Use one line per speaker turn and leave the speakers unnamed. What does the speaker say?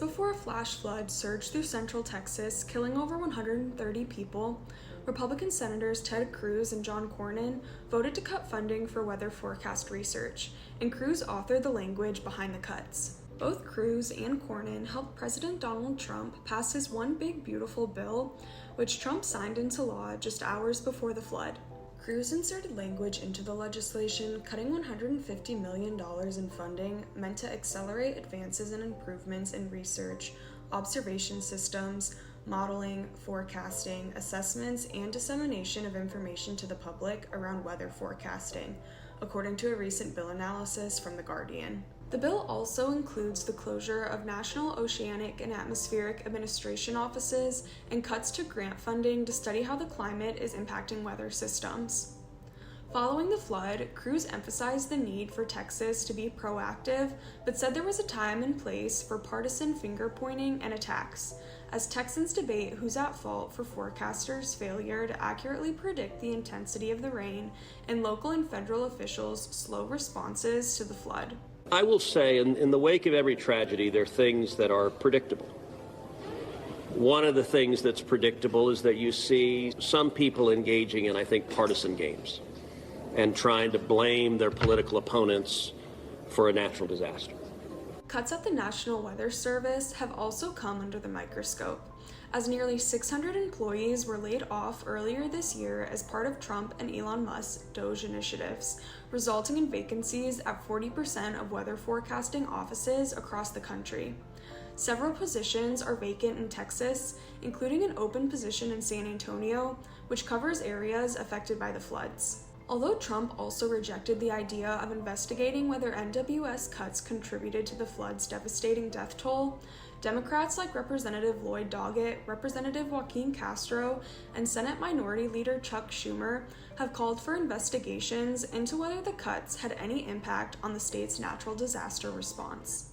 Before a flash flood surged through central Texas, killing over 130 people, Republican Senators Ted Cruz and John Cornyn voted to cut funding for weather forecast research, and Cruz authored the language behind the cuts. Both Cruz and Cornyn helped President Donald Trump pass his One Big Beautiful Bill, which Trump signed into law just hours before the flood. Cruz inserted language into the legislation, cutting $150 million in funding meant to accelerate advances and improvements in research, observation systems, modeling, forecasting, assessments, and dissemination of information to the public around weather forecasting, according to a recent bill analysis from The Guardian. The bill also includes the closure of National Oceanic and Atmospheric Administration offices and cuts to grant funding to study how the climate is impacting weather systems. Following the flood, Cruz emphasized the need for Texas to be proactive, but said there was a time and place for partisan finger-pointing and attacks, as Texans debate who's at fault for forecasters' failure to accurately predict the intensity of the rain and local and federal officials' slow responses to the flood.
I will say, in the wake of every tragedy, there are things that are predictable. One of the things that's predictable is that you see some people engaging in, I think, partisan games and trying to blame their political opponents for a natural disaster.
Cuts at the National Weather Service have also come under the microscope, as nearly 600 employees were laid off earlier this year as part of Trump and Elon Musk's DOGE initiatives, resulting in vacancies at 40% of weather forecasting offices across the country. Several positions are vacant in Texas, including an open position in San Antonio, which covers areas affected by the floods. Although Trump also rejected the idea of investigating whether NWS cuts contributed to the flood's devastating death toll, Democrats like Representative Lloyd Doggett, Representative Joaquin Castro, and Senate Minority Leader Chuck Schumer have called for investigations into whether the cuts had any impact on the state's natural disaster response.